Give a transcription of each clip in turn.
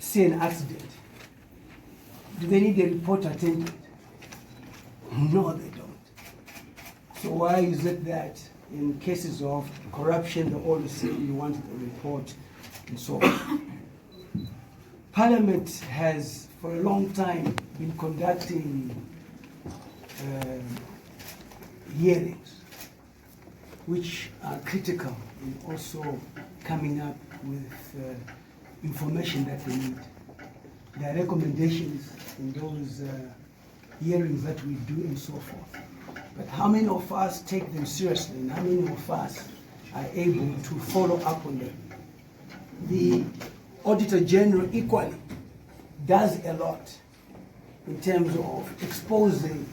see an accident, do they need a report attended? No, they don't. So why is it that in cases of corruption, they always say you want a report and so on? Parliament has, for a long time, been conducting hearings, which are critical and also coming up with information that they need. There are recommendations in those hearings that we do and so forth. But how many of us take them seriously and how many of us are able to follow up on them? The Auditor General equally does a lot in terms of exposing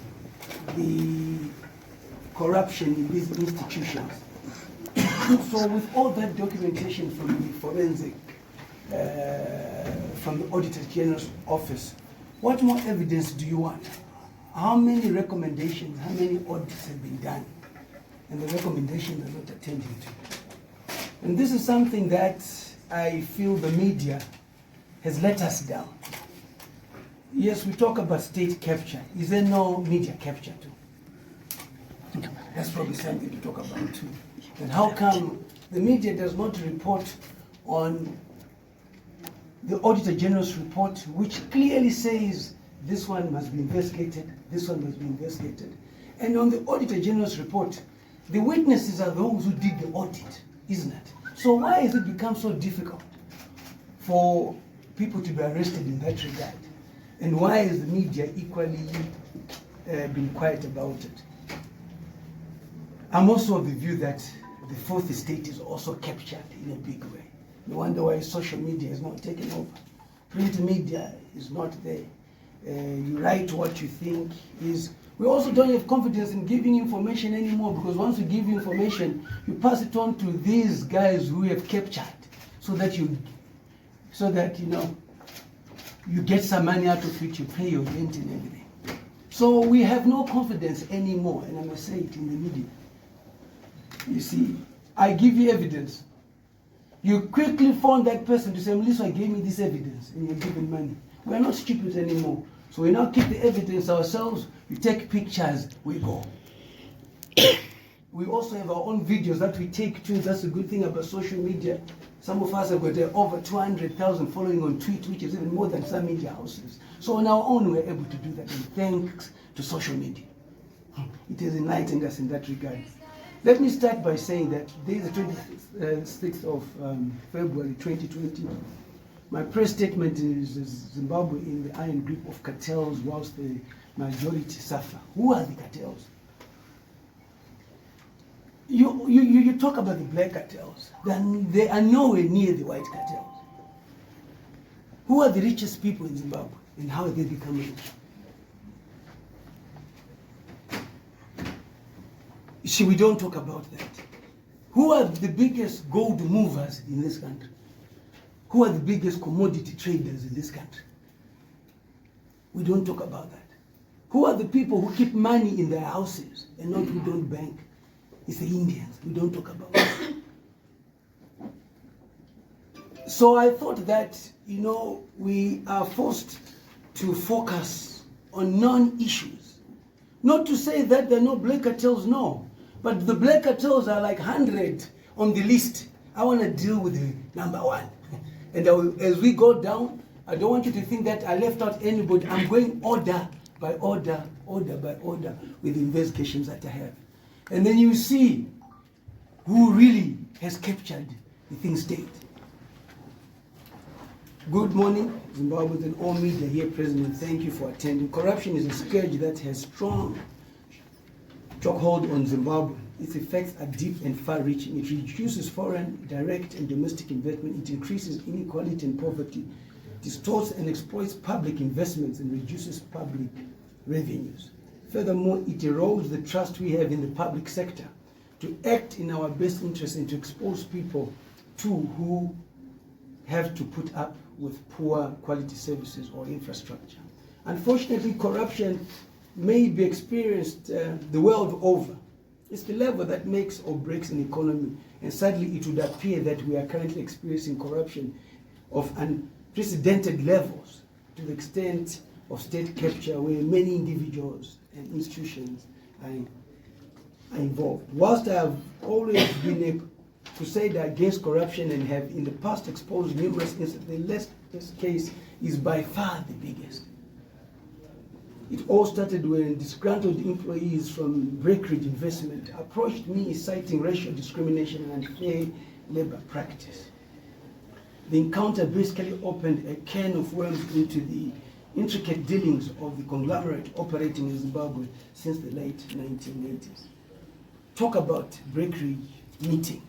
the corruption in these institutions. So with all that documentation from the forensic, from the Auditor General's office, what more evidence do you want? How many recommendations, how many audits have been done? And the recommendations are not attending to. And this is something that I feel the media has let us down. Yes, we talk about state capture. Is there no media capture too? That's probably something to talk about too. And how come the media does not report on the Auditor General's report, which clearly says this one must be investigated, this one must be investigated. And on the Auditor General's report, the witnesses are those who did the audit, isn't it? So why has it become so difficult for people to be arrested in that regard? And why has the media equally been quiet about it? I'm also of the view that the fourth estate is also captured in a big way. No wonder why social media is not taken over. Print media is not there. You write what you think is. We also don't have confidence in giving information anymore, because once you give information, you pass it on to these guys who have captured, so that you get some money out of it, you pay your rent and everything. So we have no confidence anymore, and I must say it in the media. You see, I give you evidence. You quickly phone that person to say, Mliswa gave me this evidence, and you're given money. We're not stupid anymore. So we now keep the evidence ourselves, we take pictures, we go. We also have our own videos that we take too. That's a good thing about social media. Some of us have got over 200,000 following on Twitter, which is even more than some media houses. So on our own, we're able to do that, and thanks to social media. It has enlightened us in that regard. Let me start by saying that today is the 26th of February 2020. My press statement is Zimbabwe in the iron grip of cartels whilst the majority suffer. Who are the cartels? You talk about the black cartels, then they are nowhere near the white cartels. Who are the richest people in Zimbabwe and how they become rich? See, we don't talk about that. Who are the biggest gold movers in this country? Who are the biggest commodity traders in this country? We don't talk about that. Who are the people who keep money in their houses and not who don't bank? It's the Indians. We don't talk about that. So I thought that, we are forced to focus on non-issues. Not to say that there are no black cartels, no. But the black cartels are like 100 on the list. I want to deal with the number one. And as we go down, I don't want you to think that I left out anybody. I'm going order by order, order by order with the investigations that I have. And then you see who really has captured the thing state. Good morning, Zimbabweans and all media here present, and thank you for attending. Corruption is a scourge that has strong chokehold on Zimbabwe. Its effects are deep and far-reaching. It reduces foreign, direct, and domestic investment. It increases inequality and poverty, distorts and exploits public investments, and reduces public revenues. Furthermore, it erodes the trust we have in the public sector to act in our best interest and to expose people who have to put up with poor quality services or infrastructure. Unfortunately, corruption may be experienced the world over. It's the level that makes or breaks an economy, and sadly it would appear that we are currently experiencing corruption of an unprecedented levels to the extent of state capture where many individuals and institutions are involved. Whilst I have always been a crusader against corruption and have in the past exposed numerous incidents, this case is by far the biggest. It all started when disgruntled employees from Breakridge Investment approached me citing racial discrimination and unfair labor practice. The encounter basically opened a can of worms into the intricate dealings of the conglomerate operating in Zimbabwe since the late 1980s. Talk about Breakridge meeting.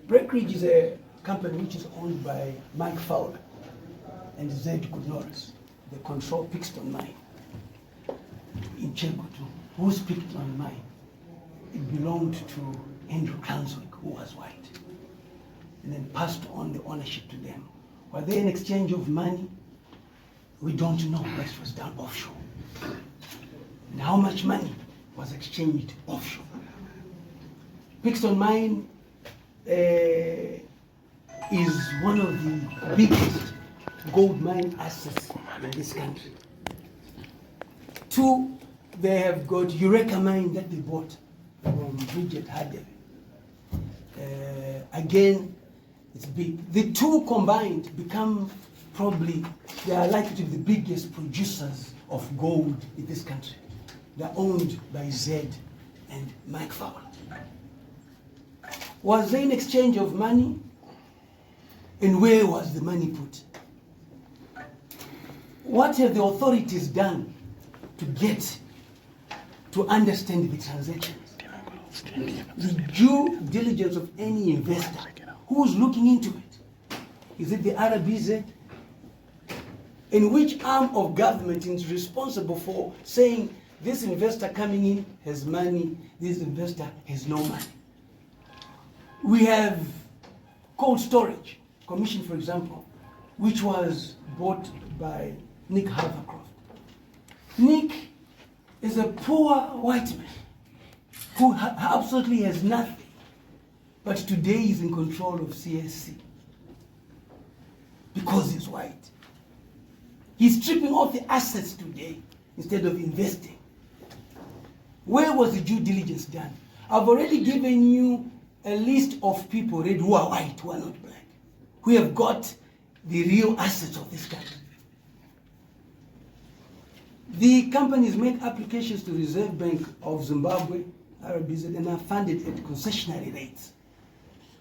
Breakridge is a company which is owned by Mike Fowler and Zed Kudnoris. They control Pixton Mine in Chegutu. Who's Pixton Mine? It belonged to Andrew Cranswick, who was white, and then passed on the ownership to them. Were they an exchange of money? We don't know, but it was done offshore. And how much money was exchanged offshore? Pixton Mine is one of the biggest gold mine assets in this country. Two, they have got Eureka Mine that they bought from Bridget Hardell. Again, it's big. The two combined become probably, they are likely to be the biggest producers of gold in this country. They're owned by Zed and Mike Fowler. Was there an exchange of money? And where was the money put? What have the authorities done to get to understand the transactions? The due diligence of any investor. Who's looking into it? Is it the RBZ? And which arm of government is responsible for saying this investor coming in has money, this investor has no money? We have cold storage commission, for example, which was bought by Nick Havercroft. Nick is a poor white man who absolutely has nothing, but today he's in control of CSC because he's white. He's stripping off the assets today instead of investing. Where was the due diligence done? I've already given you a list of people who are white, who are not black, who have got the real assets of this country. The companies make applications to Reserve Bank of Zimbabwe, RBZ, and are funded at concessionary rates.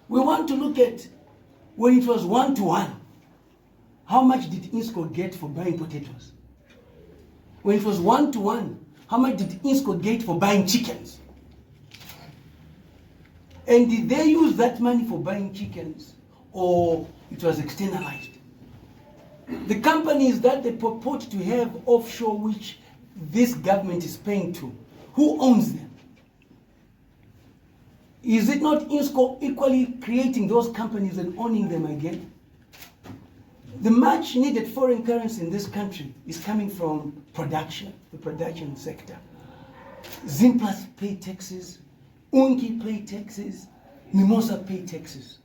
We want to look at when it was 1-to-1. How much did INNSCOR get for buying potatoes? When it was 1-to-1, how much did INNSCOR get for buying chickens? And did they use that money for buying chickens, or it was externalized? The companies that they purport to have offshore, which this government is paying to, who owns them? Is it not INNSCOR equally creating those companies and owning them again? The much needed foreign currency in this country is coming from production, the production sector. Zimplats pay taxes, Unki pay taxes, Mimosa pay taxes.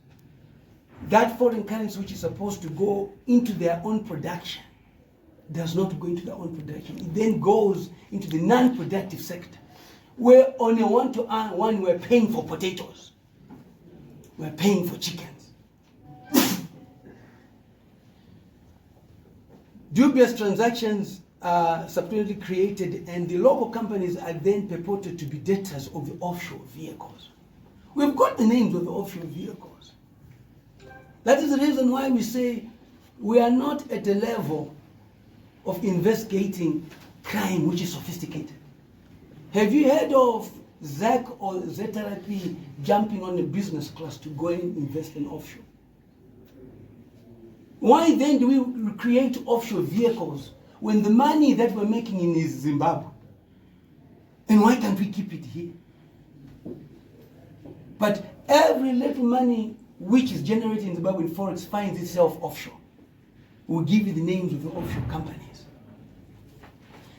That foreign currency which is supposed to go into their own production does not go into their own production. It then goes into the non-productive sector, where on a one-to-one we're paying for potatoes, we're paying for chickens. Dubious transactions are subsequently created, and the local companies are then purported to be debtors of the offshore vehicles. We've got the names of the offshore vehicles. That is the reason why we say we are not at a level of investigating crime which is sophisticated. Have you heard of Zach or ZRP jumping on a business class to go and invest in offshore? Why then do we create offshore vehicles when the money that we're making in is Zimbabwe? And why can't we keep it here? But every little money which is generated in Zimbabwe in forex finds itself offshore. We'll give you the names of the offshore companies.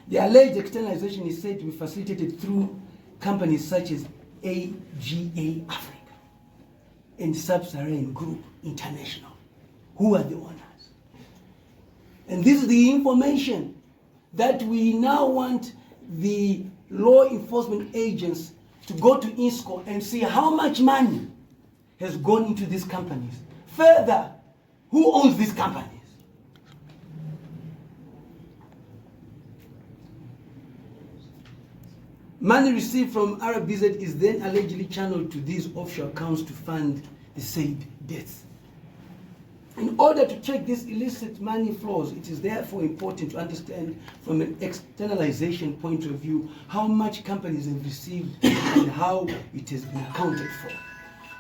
The alleged externalization is said to be facilitated through companies such as AGA Africa and Sub-Saharan Group International, Who are the owners? And this is the information that we now want the law enforcement agents to go to INNSCOR and see how much money has gone into these companies. Further, who owns these companies? Money received from RBZ is then allegedly channeled to these offshore accounts to fund the said debts. In order to check these illicit money flows, it is therefore important to understand from an externalization point of view how much companies have received and how it has been accounted for.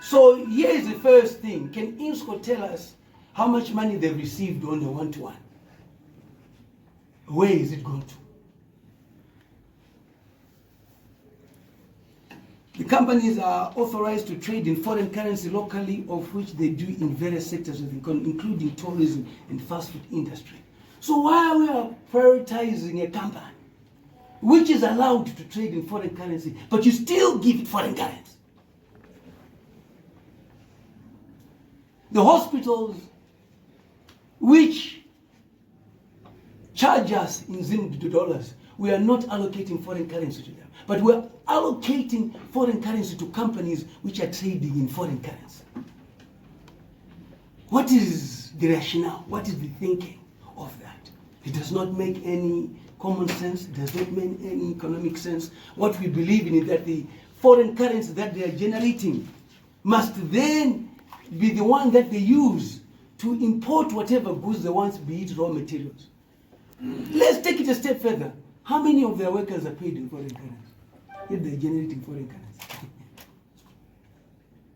So here is the first thing. Can INNSCOR tell us how much money they've received on a one-to-one? Where is it going to? The companies are authorized to trade in foreign currency locally, of which they do in various sectors of the economy, including tourism and fast food industry. So why we are prioritizing a company which is allowed to trade in foreign currency, but you still give it foreign currency? The hospitals which charge us in Zimbabwe dollars, we are not allocating foreign currency to them, but we are allocating foreign currency to companies which are trading in foreign currency. What is the rationale? What is the thinking of that? It does not make any common sense. It does not make any economic sense. What we believe in is that the foreign currency that they are generating must then be the one that they use to import whatever goods they want, be it raw materials. Let's take it a step further. How many of their workers are paid in foreign currency? If they're generating foreign currency.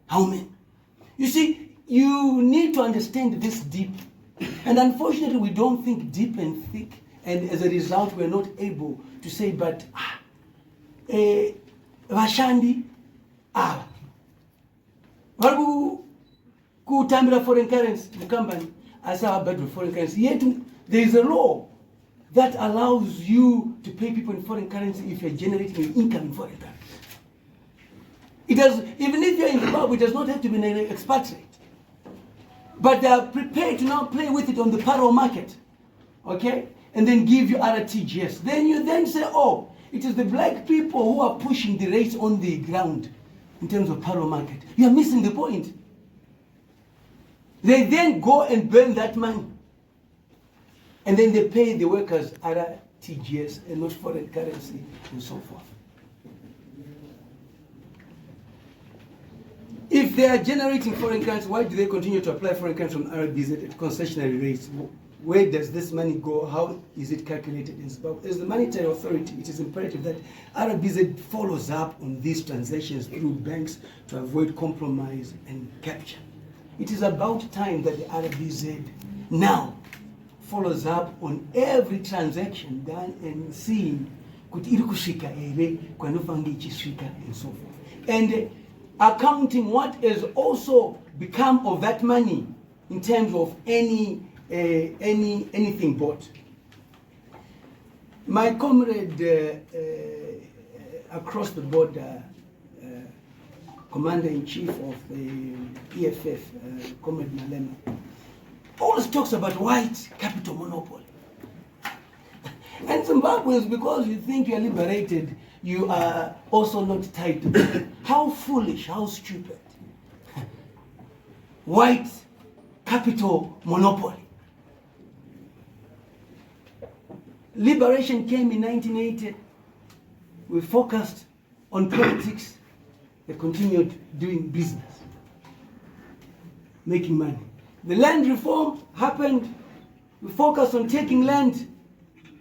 How many? You see, you need to understand this deep. And unfortunately, we don't think deep and thick. And as a result, we're not able to say, but, Vashandi, kutambira foreign currency, the company, as our bad with foreign currency. Yet, there is a law that allows you to pay people in foreign currency if you're generating an income in foreign currency. It does, even if you're in Zimbabwe, it does not have to be an expatriate. But they are prepared to now play with it on the parallel market, okay? And then give you RTGS. Then you then say, oh, it is the black people who are pushing the rates on the ground in terms of parallel market. You are missing the point. They then go and burn that money. And then they pay the workers RTGS and not foreign currency and so forth. If they are generating foreign currency, why do they continue to apply foreign currency from RBZ at concessionary rates? Where does this money go? How is it calculated in Zimbabwe? As the monetary authority, it is imperative that RBZ follows up on these transactions through banks to avoid compromise and capture. It is about time that the RBZ now follows up on every transaction done and seeing kuti iri kusvika ere kwanofanga ichisvika and so forth. And accounting what has also become of that money in terms of anything bought. My comrade across the border, Commander-in-Chief of the EFF, Comrade Malema, always talks about white capital monopoly. And Zimbabweans, because you think you're liberated, you are also not tied to them. How foolish, how stupid. White capital monopoly. Liberation came in 1980. We focused on politics. They continued doing business, making money. The land reform happened. We focused on taking land.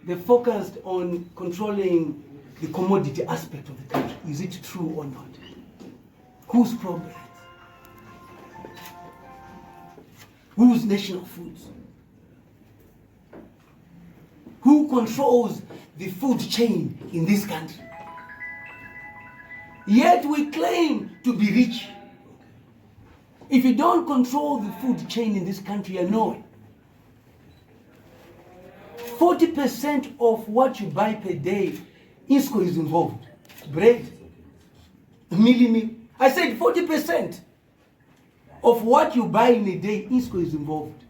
They focused on controlling the commodity aspect of the country. Is it true or not? Whose problem? Whose national foods? Who controls the food chain in this country? Yet we claim to be rich. If you don't control the food chain in this country, you're nowhere. 40% of what you buy per day, INNSCOR is involved. Bread, meal. I said 40% of what you buy in a day, INNSCOR is involved.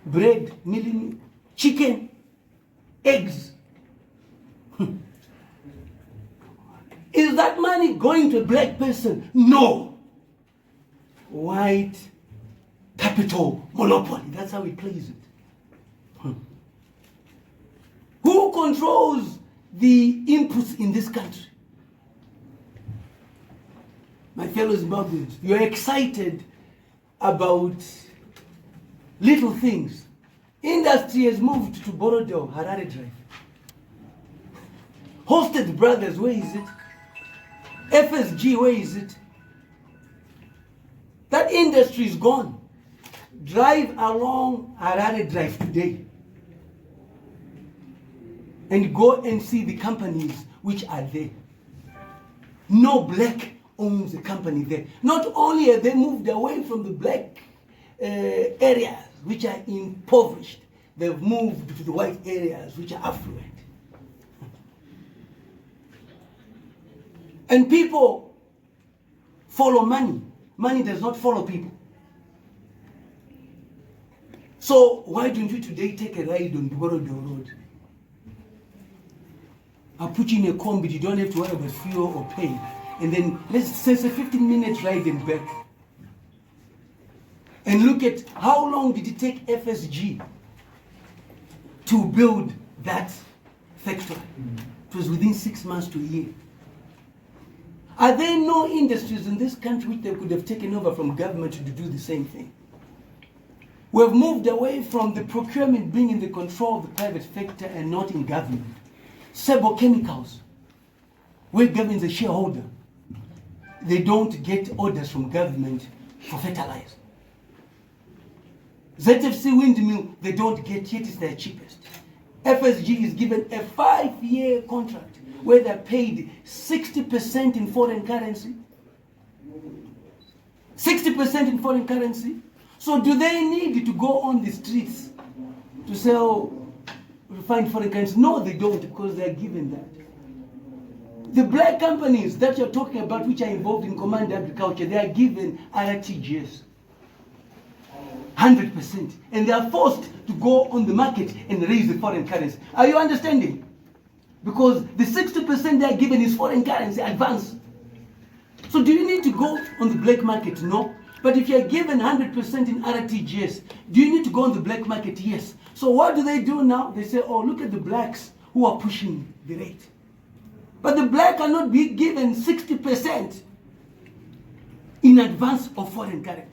bread, milling, chicken, eggs. Is that money going to a black person? No. White capital monopoly. That's how he plays it. Who controls the inputs in this country? My fellow Zimbabweans, you're excited about little things. Industry has moved to Borodale, Harare Drive. Hosted Brothers, where is it? FSG, where is it? That industry is gone. Drive along Harare Drive today and go and see the companies which are there. No black owns a company there. Not only have they moved away from the black areas which are impoverished, they've moved to the white areas which are affluent. And people follow money. Money does not follow people. So why don't you today take a ride on Borodale Road? I'll put you in a combi, you don't have to worry about fuel or pay. And then let's say it's a 15-minute ride and back. And look at how long did it take FSG to build that factory. It was within 6 months to a year. Are there no industries in this country which they could have taken over from government to do the same thing? We have moved away from the procurement being in the control of the private sector and not in government. Sebo Chemicals, where government is a shareholder, they don't get orders from government for fertilizer. ZFC Windmill, they don't get, yet it's their cheapest. FSG is given a 5-year contract where they're paid 60% in foreign currency. 60% in foreign currency. So do they need to go on the streets to sell refined foreign currency? No, they don't, because they're given that. The black companies that you're talking about, which are involved in command agriculture, they are given RTGS. 100%. And they are forced to go on the market and raise the foreign currency. Are you understanding? Because the 60% they are given is foreign currency advance. So do you need to go on the black market? No. But if you're given 100% in RTGS, do you need to go on the black market? Yes. So what do they do now? They say, oh, look at the blacks who are pushing the rate. But the black cannot be given 60% in advance of foreign currency.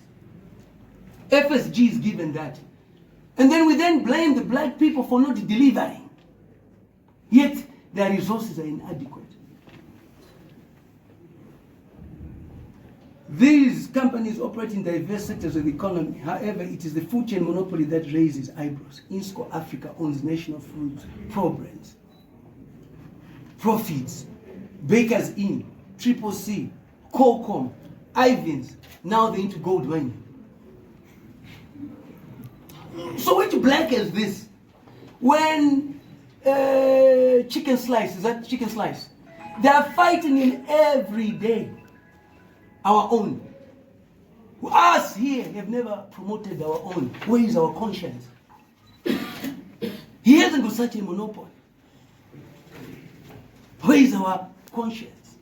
FSG is given that. And then we then blame the black people for not delivering. Yet their resources are inadequate. These companies operate in diverse sectors of the economy. However, it is the food chain monopoly that raises eyebrows. INNSCOR Africa owns National Foods, Pro Brands, Profits, Baker's Inn, Triple C, Qualcomm, Ivins. Now they're into gold mining. So which black is this? When chicken slice, is that chicken slice? They are fighting in every day. Our own. Us here have never promoted our own. Where is our conscience? He hasn't got such a monopoly. Where is our conscience?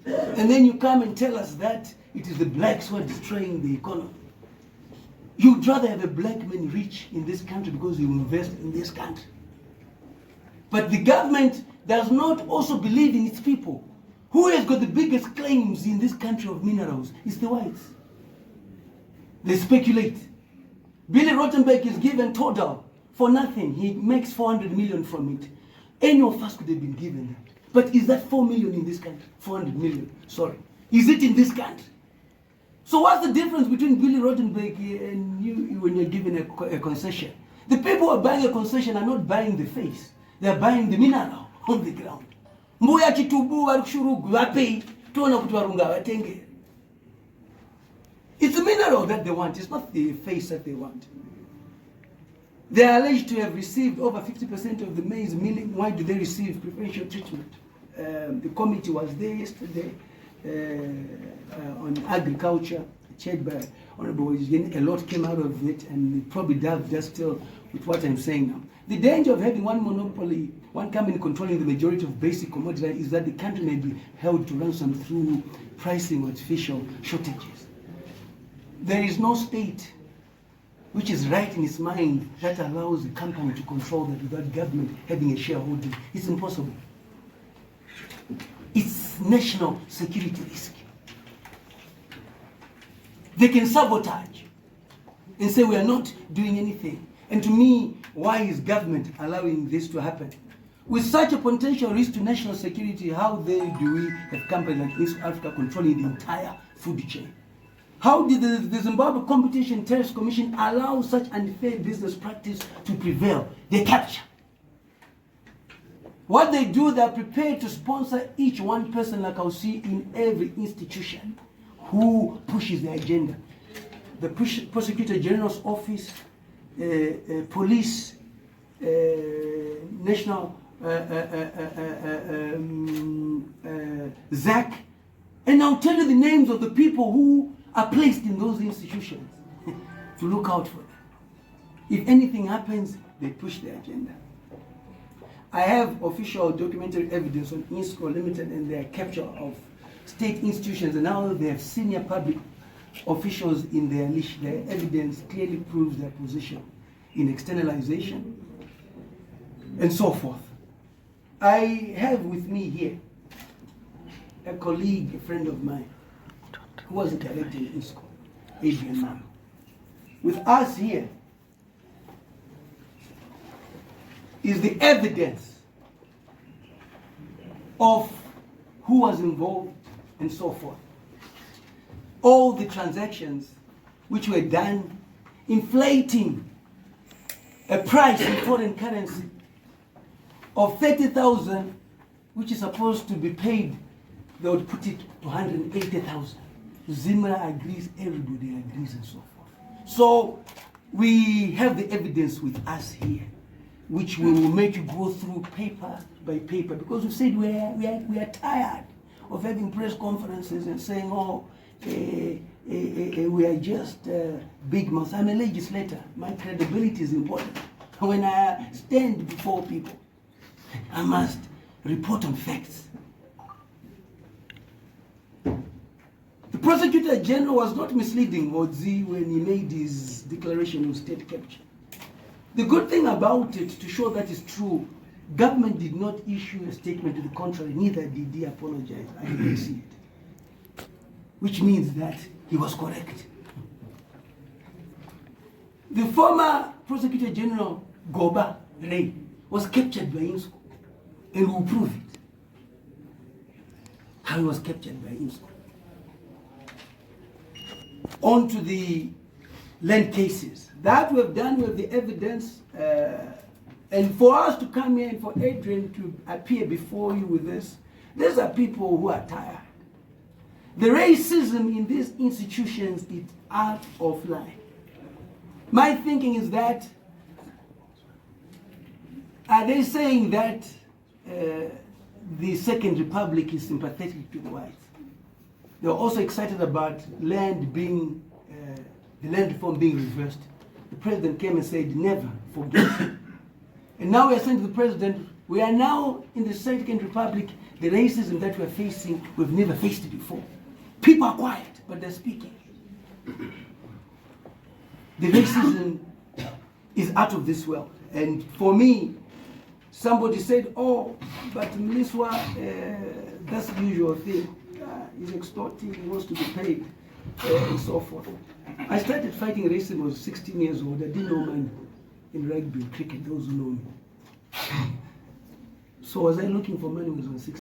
And then you come and tell us that it is the blacks who are destroying the economy. You'd rather have a black man rich in this country because you invest in this country. But the government does not also believe in its people. Who has got the biggest claims in this country of minerals? It's the whites. They speculate. Billy Rottenberg is given total for nothing. He makes 400 million from it. Any of us could have been given that. But is that 4 million in this country? 400 million, sorry. Is it in this country? So what's the difference between Billy Rottenberg and you when you're given a concession? The people who are buying a concession are not buying the face. They're buying the mineral on the ground. Mbuya kitubu wakushurugu wapei tuona kutuwarunga watenge. It's the mineral that they want. It's not the face that they want. They are alleged to have received over 50% of the maize milling. Why do they receive preferential treatment? The committee was there yesterday on agriculture. chaired by Honorable Eugene, a lot came out of it, and it probably does just still with what I'm saying now. The danger of having one monopoly, one company controlling the majority of basic commodities, is that the country may be held to ransom through pricing artificial shortages. There is no state which is right in its mind that allows the company to control that without government having a shareholding. It's impossible. It's national security risk. They can sabotage and say we are not doing anything. And to me, why is government allowing this to happen? With such a potential risk to national security, how do we have companies like East Africa controlling the entire food chain? How did the Zimbabwe Competition Tariffs Commission allow such unfair business practice to prevail? They capture. What they do, they're prepared to sponsor each one person, like I'll see in every institution, who pushes the agenda. The Prosecutor General's Office, police, national ZAC, and I'll tell you the names of the people who are placed in those institutions to look out for them. If anything happens, they push the agenda. I have official documentary evidence on INNSCOR Limited and their capture of state institutions, and now they have senior public officials in their list. Their evidence clearly proves their position in externalization and so forth. I have with me here a colleague, a friend of mine, who was a director in INNSCOR, Adrian Mam. With us here is the evidence of who was involved and so forth. All the transactions which were done, inflating a price in foreign currency of 30,000, which is supposed to be paid, they would put it to 180,000. Zimra agrees, everybody agrees, and so forth. So we have the evidence with us here, which we will make you go through paper by paper, because we said we are tired of having press conferences and saying, oh, we are just big mouths. I'm a legislator. My credibility is important. When I stand before people, I must report on facts. The Prosecutor General was not misleading Odzi when he made his declaration of state capture. The good thing about it, to show that is true, government did not issue a statement to the contrary, neither did he apologize. I didn't see it. Which means that he was correct. The former Prosecutor General Goba Ray was captured by INNSCOR, and we'll prove it. How he was captured by INNSCOR. On to the land cases. That we have done with the evidence, and for us to come here and for Adrian to appear before you with this, these are people who are tired. The racism in these institutions is out of line. My thinking is that, are they saying that the Second Republic is sympathetic to the whites? They're also excited about land being, the land reform being reversed. The president came and said, never forget. And now we are saying to the president, we are now in the Second Republic, the racism that we're facing, we've never faced it before. People are quiet, but they're speaking. The racism is out of this world. And for me, somebody said, oh, but Mliswa, that's the usual thing. He's extorting, he wants to be paid, and so forth. I started fighting racism when I was 16 years old. I didn't know man in rugby, cricket, those who know me. So was I looking for money when I was 16?